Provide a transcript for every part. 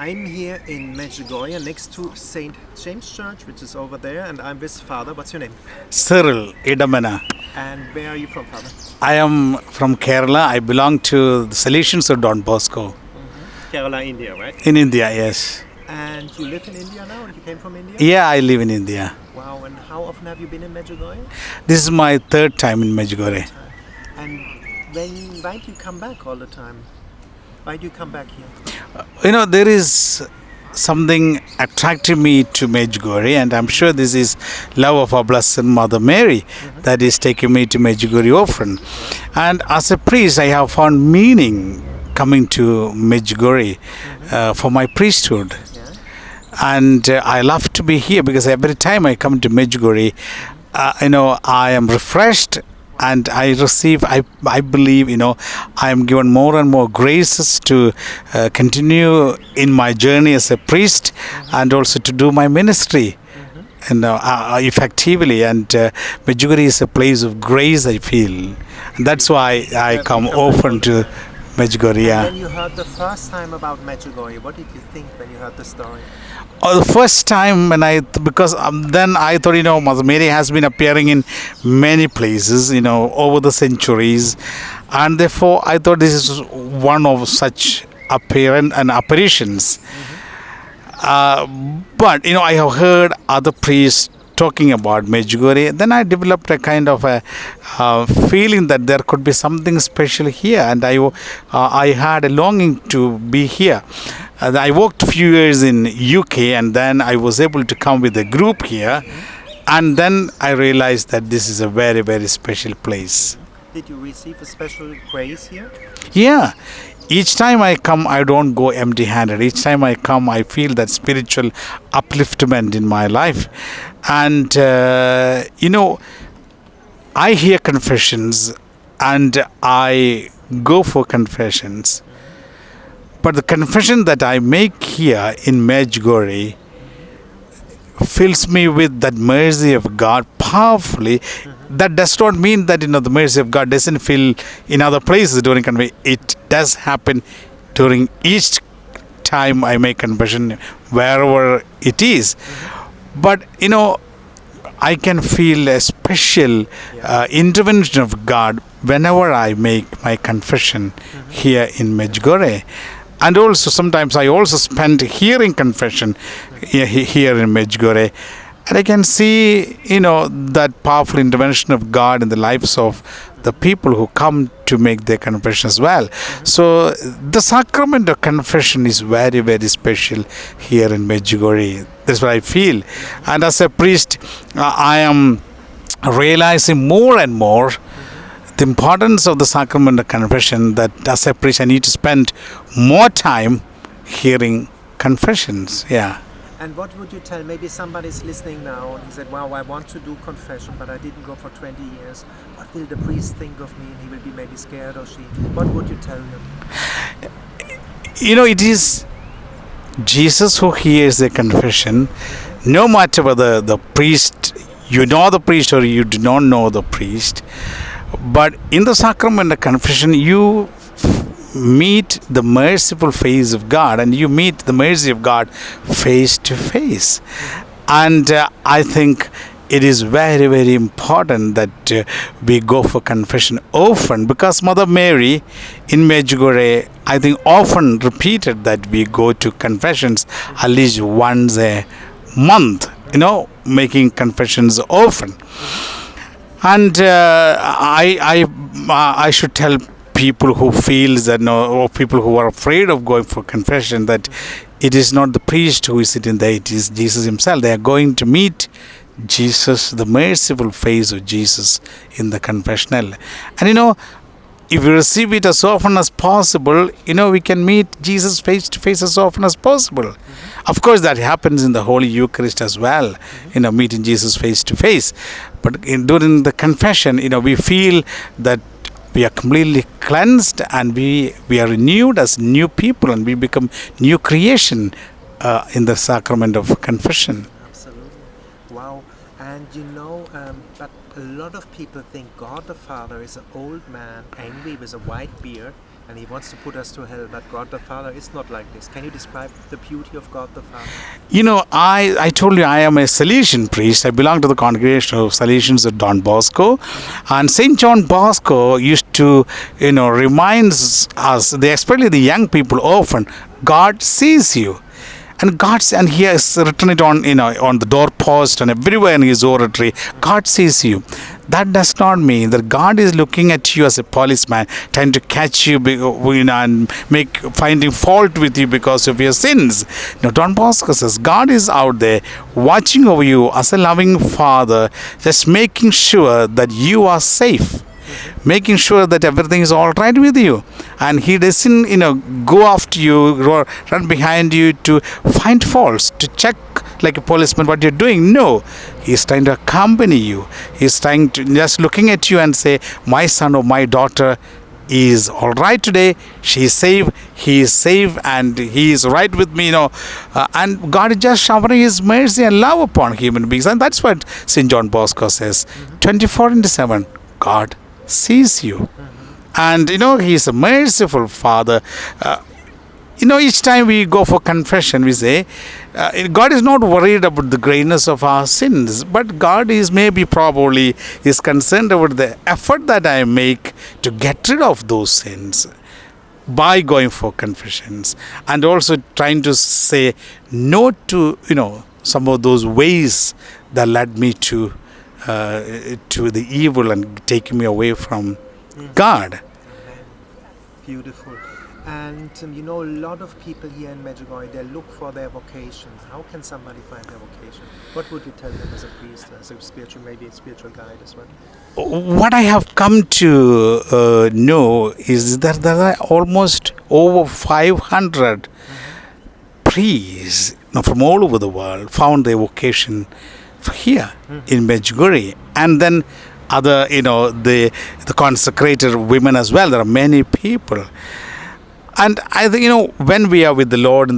I'm here in Medjugorje next to St. James Church, which is over there, and I'm with Father. What's your name? Cyril Edamana. And where are you from, Father? I am from Kerala. I belong to the Salesians of Don Bosco. Kerala, India, right? In India, yes. And you live in India now? You came from India? Yeah, I live in India. Wow, and how often have you been in Medjugorje? This is my third time in Medjugorje. And why do you come back all the time? Why do you come back here? There is something attracting me to Medjugorje, and I'm sure this is love of our Blessed Mother Mary that is taking me to Medjugorje often. And as a priest, I have found meaning coming to Medjugorje for my priesthood. And I love to be here because every time I come to Medjugorje, I am refreshed. And I receive, I believe, I am given more and more graces to continue in my journey as a priest and also to do my ministry effectively. And Medjugorje is a place of grace, I feel. And that's why I come often to Medjugorje. And when you heard the first time about Medjugorje, what did you think when you heard the story? The first time because then I thought, Mother Mary has been appearing in many places, over the centuries. And therefore, I thought this is one of such apparitions. But, I have heard other priests talking about Medjugorje. Then I developed a kind of a feeling that there could be something special here. And I had a longing to be here. I worked a few years in UK, and then I was able to come with a group here, and then I realized that this is a very, very special place. Did you receive a special grace here? Yeah. Each time I come, I don't go empty-handed. Each time I come, I feel that spiritual upliftment in my life. And, I hear confessions and I go for confessions. But the confession that I make here in Medjugorje fills me with that mercy of God powerfully. That does not mean that the mercy of God doesn't feel in other places during confession. It does happen during each time I make confession, wherever it is. But I can feel a special intervention of God whenever I make my confession here in Medjugorje. And also sometimes I also spend hearing confession here in Medjugorje. And I can see, that powerful intervention of God in the lives of the people who come to make their confession as well. So the sacrament of confession is very, very special here in Medjugorje. That's what I feel. And as a priest, I am realizing more and more the importance of the sacrament of confession, that as a priest I need to spend more time hearing confessions. Yeah. And what would you tell, maybe somebody's listening now and he said, wow, I want to do confession, but I didn't go for 20 years. What will the priest think of me? And he will be maybe scared, or she. What would you tell him? It is Jesus who hears the confession, no matter whether the priest, the priest or you do not know the priest. But in the sacrament of confession, you meet the merciful face of God, and you meet the mercy of God face to face. And I think it is very, very important that we go for confession often, because Mother Mary in Medjugorje, I think, often repeated that we go to confessions at least once a month, making confessions often. And I should tell people who feel that, or people who are afraid of going for confession, that it is not the priest who is sitting there, it is Jesus himself. They are going to meet Jesus, the merciful face of Jesus in the confessional. And if we receive it as often as possible, we can meet Jesus face to face as often as possible. Of course, that happens in the Holy Eucharist as well, meeting Jesus face to face. But during the confession, we feel that we are completely cleansed and we are renewed as new people, and we become new creation in the sacrament of confession. Absolutely. Wow. And but a lot of people think God the Father is an old man, angry with a white beard. And he wants to put us to hell, but God the Father is not like this. Can you describe the beauty of God the Father? I told you I am a Salesian priest. I belong to the congregation of Salesians at Don Bosco. And St. John Bosco used to, reminds us, especially the young people often, God sees you. And he has written it on on the doorpost and everywhere in his oratory. God sees you. That does not mean that God is looking at you as a policeman, trying to catch you, and finding fault with you because of your sins. Don Bosco says God is out there watching over you as a loving father, just making sure that you are safe, making sure that everything is all right with you. And he doesn't go after you, run behind you to find faults, to check like a policeman what you're doing. No, he's trying to accompany you. He's trying to just looking at you and say, my son or my daughter is all right today. She is safe, he is safe, and he is right with me. And God is just showering his mercy and love upon human beings. And that's what St. John Bosco says. 24/7 God sees you. And he is a merciful father. Each time we go for confession, we say God is not worried about the greatness of our sins, but God is probably concerned about the effort that I make to get rid of those sins by going for confessions, and also trying to say no to some of those ways that led me to the evil and taking me away from God. Beautiful. And a lot of people here in Medjugorje, they look for their vocation. How can somebody find their vocation? What would you tell them as a priest, as a spiritual guide as well? What I have come to know is that there are almost over 500 priests from all over the world found their vocation here in Medjugorje. And then other, the consecrated women as well. There are many people. And I think, when we are with the Lord in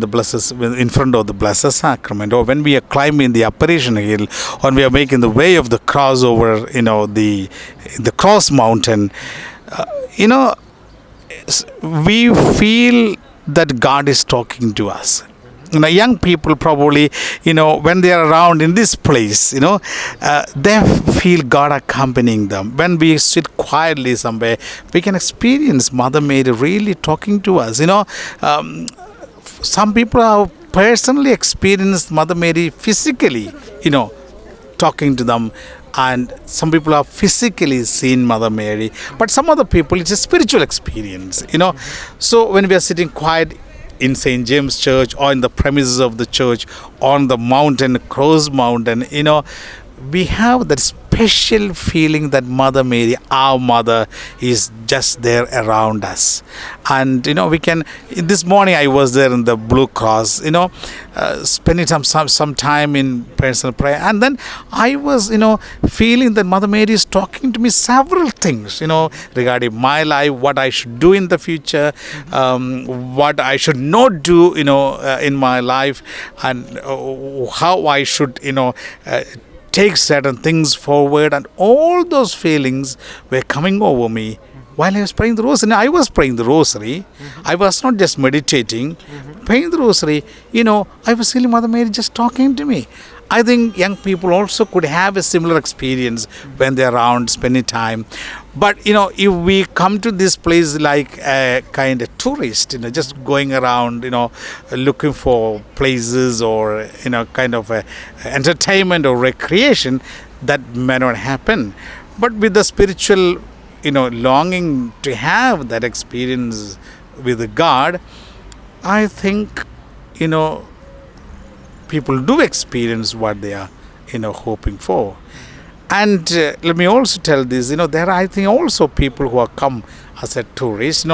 front of the Blessed Sacrament, or when we are climbing the apparition hill, or we are making the way of the cross over, the cross mountain, we feel that God is talking to us. Young people probably, when they are around in this place, they feel God accompanying them. When we sit quietly somewhere, we can experience Mother Mary really talking to us. Some people have personally experienced Mother Mary physically, talking to them. And some people have physically seen Mother Mary. But some other people, it's a spiritual experience, So when we are sitting quiet in St. James Church, or in the premises of the church, on the mountain, Cross Mountain, we have that special feeling that Mother Mary, our mother, is just there around us. And we can, this morning I was there in the Blue Cross, spending some time in personal prayer, and then I was feeling that Mother Mary is talking to me several things regarding my life, what I should do in the future, what I should not do in my life, and how I should take certain things forward. And all those feelings were coming over me while I was praying the rosary. I was praying the rosary. I was not just meditating. Praying the rosary, I was feeling Mother Mary just talking to me. I think young people also could have a similar experience when they're around, spending time. But, if we come to this place like a kind of tourist, just going around, looking for places or, kind of entertainment or recreation, that may not happen. But with the spiritual, longing to have that experience with God, I think, people do experience what they are, hoping for. And let me also tell this, there are, I think, also people who have come as a tourist.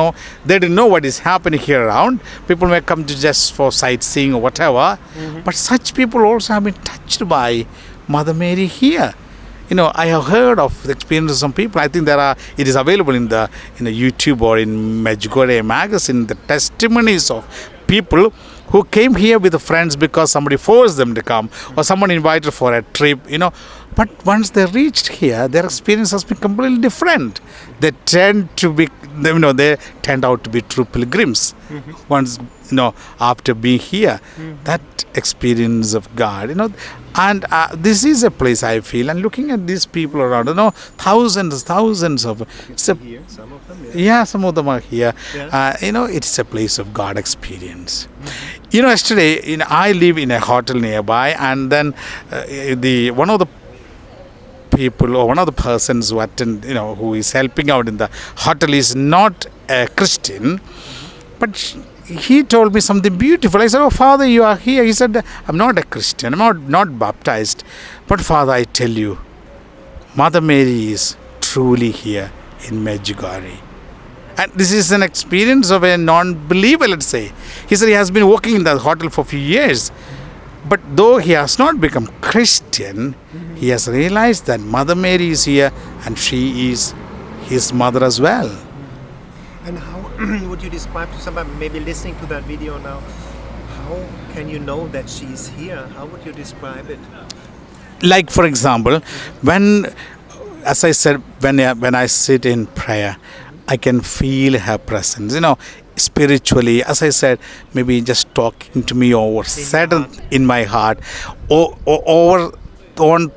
They don't know what is happening here around. People may come to just for sightseeing or whatever. But such people also have been touched by Mother Mary here. I have heard of the experience of some people. I think it is available in the YouTube or in Medjugorje magazine, the testimonies of people who came here with friends because somebody forced them to come or someone invited for a trip, But once they reached here, their experience has been completely different. They tend to be, they turned out to be true pilgrims. Once, after being here, that experience of God, and this is a place I feel, and looking at these people around, thousands of, Here, some of them, yeah, some of them are here. Yeah. It's a place of God experience. Yesterday, I live in a hotel nearby, and then one of the people or one of the persons who attend, who is helping out in the hotel is not a Christian, but he told me something beautiful. I said, "Oh, Father, you are here." He said, "I'm not a Christian. I'm not baptized. But Father, I tell you, Mother Mary is truly here in Medjugorje." And this is an experience of a non-believer, let's say. He said he has been working in that hotel for a few years. But though he has not become Christian, he has realized that Mother Mary is here and she is his mother as well. And how would you describe to somebody maybe listening to that video now, how can you know that she's here? How would you describe it? Like, for example, as I said, when I sit in prayer, I can feel her presence. Spiritually, as I said, maybe just talking to me over certain in my heart, or on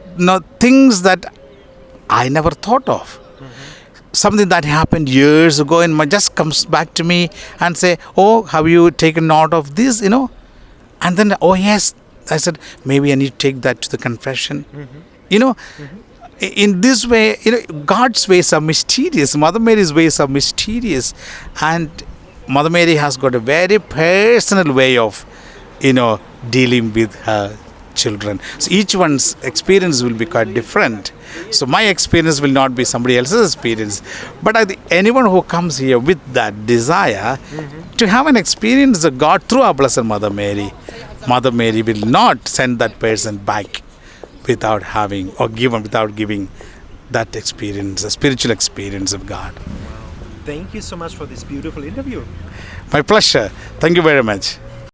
things that I never thought of. Something that happened years ago and just comes back to me and say, "Oh, have you taken note of this?" And then, "Oh yes," I said, "Maybe I need to take that to the confession." In this way, God's ways are mysterious. Mother Mary's ways are mysterious, and Mother Mary has got a very personal way of, dealing with her children. So each one's experience will be quite different. So my experience will not be somebody else's experience. But I think anyone who comes here with that desire to have an experience of God through our Blessed Mother Mary will not send that person back without giving that experience, a spiritual experience of God. Thank you so much for this beautiful interview. My pleasure. Thank you very much.